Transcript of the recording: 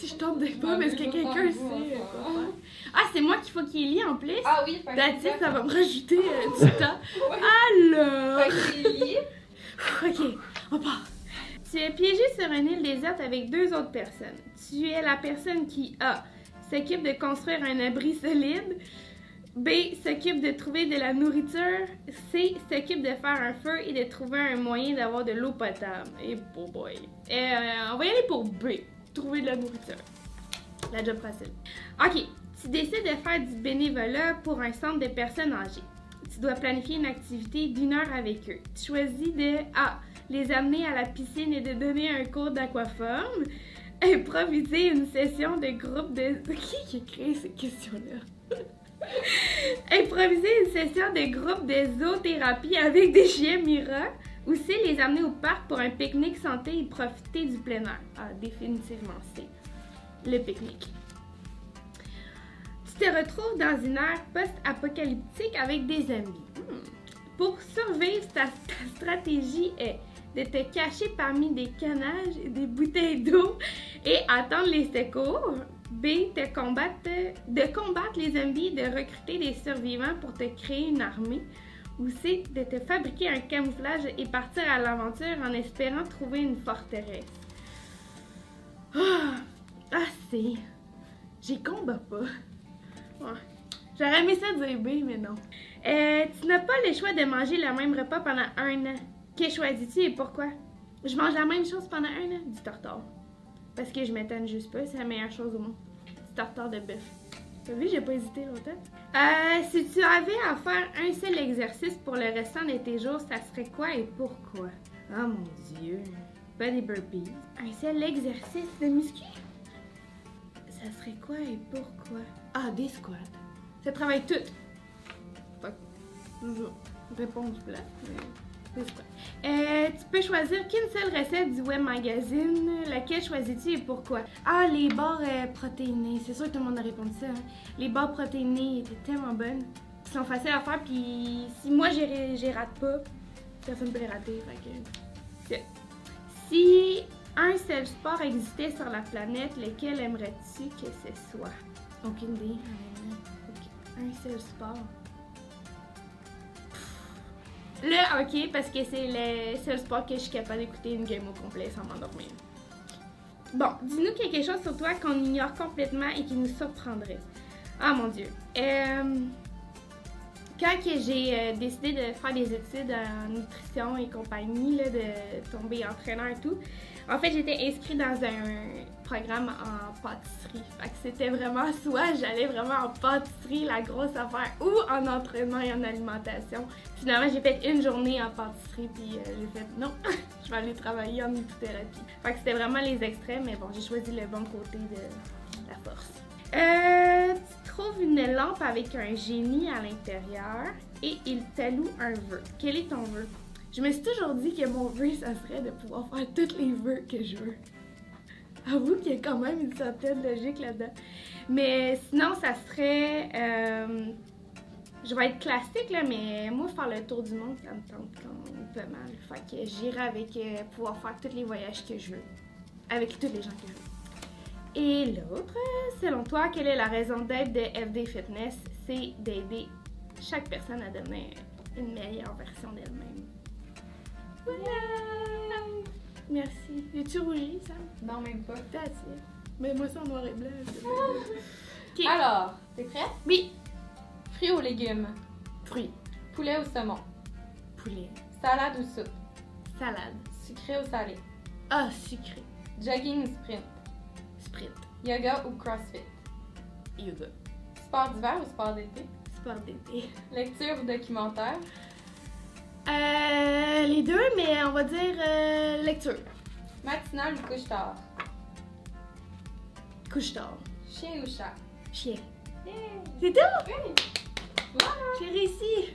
Si je tombe des pommes, est-ce que quelqu'un sait quoi faire? Ah, c'est moi qu'il faut qu'il lie en plus? Ah oui, fait That's it, ça va me rajouter du temps. Alors... Fait que c'est lié. Ok, on part. Tu es piégé sur une île déserte avec 2 autres personnes. Tu es la personne qui A. S'occupe de construire un abri solide. B. S'occupe de trouver de la nourriture. C. S'occupe de faire un feu et de trouver un moyen d'avoir de l'eau potable. Et oh boy. On va y aller pour B. Trouver de la nourriture. La job facile. Ok. Tu décides de faire du bénévolat pour un centre de personnes âgées. Tu dois planifier une activité d'1 heure avec eux. Tu choisis de A. Les amener à la piscine et de donner un cours d'aquaforme. Improviser une session de groupe de... Qui a créé ces questions-là? Improviser une session de groupe de zoothérapie avec des chiens Mira. Ou c'est les amener au parc pour un pique-nique santé et profiter du plein air. Ah, définitivement, c'est le pique-nique. Tu te retrouves dans une ère post-apocalyptique avec des zombies. Pour survivre, ta stratégie est de te cacher parmi des canages et des bouteilles d'eau et attendre les secours. B. De combattre les zombies et de recruter des survivants pour te créer une armée. Ou C. De te fabriquer un camouflage et partir à l'aventure en espérant trouver une forteresse. Ah, c'est... J'y combat pas. Ouais. J'aurais aimé ça dire B, mais non. Tu n'as pas le choix de manger le même repas pendant 1 an. Que choisis-tu et pourquoi? Je mange la même chose pendant 1 an, du tartare. Parce que je m'étonne juste pas, c'est la meilleure chose au monde. Du tartare de bœuf. T'as vu, j'ai pas hésité longtemps. Si tu avais à faire un seul exercice pour le restant de tes jours, ça serait quoi et pourquoi? Oh mon Dieu. Pas des burpees. Un seul exercice de muscu? Ça serait quoi et pourquoi? Ah, des squats. Ça travaille tout. Fuck. Réponse plate. Des squats. Tu peux choisir qu'une seule recette du web magazine. Laquelle choisis-tu et pourquoi? Ah, les barres protéinées. C'est sûr que tout le monde a répondu ça. Hein? Les barres protéinées étaient tellement bonnes. Ils sont faciles à faire. Puis si moi j'y rate pas, personne ne peut les rater. Fait que... Si un seul sport existait sur la planète, lequel aimerais-tu que ce soit? Aucune idée. Un seul sport. Le hockey, parce que c'est le seul sport que je suis capable d'écouter une game au complet sans m'endormir. Bon, dis-nous quelque chose sur toi qu'on ignore complètement et qui nous surprendrait. Ah mon Dieu. Quand j'ai décidé de faire des études en nutrition et compagnie, là, de tomber entraîneur et tout, en fait, j'étais inscrite dans un programme en pâtisserie. Fait que c'était vraiment soit j'allais vraiment en pâtisserie, la grosse affaire, ou en entraînement et en alimentation. Finalement, j'ai fait une journée en pâtisserie, puis j'ai fait non, je vais aller travailler en hypothérapie. Fait que c'était vraiment les extrêmes, mais bon, j'ai choisi le bon côté de la force. Tu trouves une lampe avec un génie à l'intérieur et il t'alloue un vœu. Quel est ton vœu? Je me suis toujours dit que mon vœu, ça serait de pouvoir faire tous les vœux que je veux. Avoue qu'il y a quand même une certaine logique là-dedans. Mais sinon, ça serait... je vais être classique, là, mais moi, faire le tour du monde, ça me tente quand même pas mal. Fait que j'irai avec pouvoir faire tous les voyages que je veux. Avec tous les gens que je veux. Et l'autre, selon toi, quelle est la raison d'être de FD Fitness? C'est d'aider chaque personne à devenir une meilleure version d'elle-même. Voilà! Merci. Es-tu rougie, Sam? Non, même pas. That's it. Mais moi, c'est en noir et blanc. Okay. Alors, t'es prête? Oui. Fruits ou légumes? Fruits. Poulet ou saumon? Poulet. Salade ou soupe? Salade. Sucré ou salé? Ah, sucré. Jogging ou sprint? Sprint. Yoga ou crossfit? Yoga. Sport d'hiver ou sport d'été? Sport d'été. Lecture ou documentaire? Les deux, mais on va dire lecture. Matinale ou couche tard? Couche tard. Chien ou chat? Chien. Yeah. C'est tout? Oui! Wow. J'ai réussi.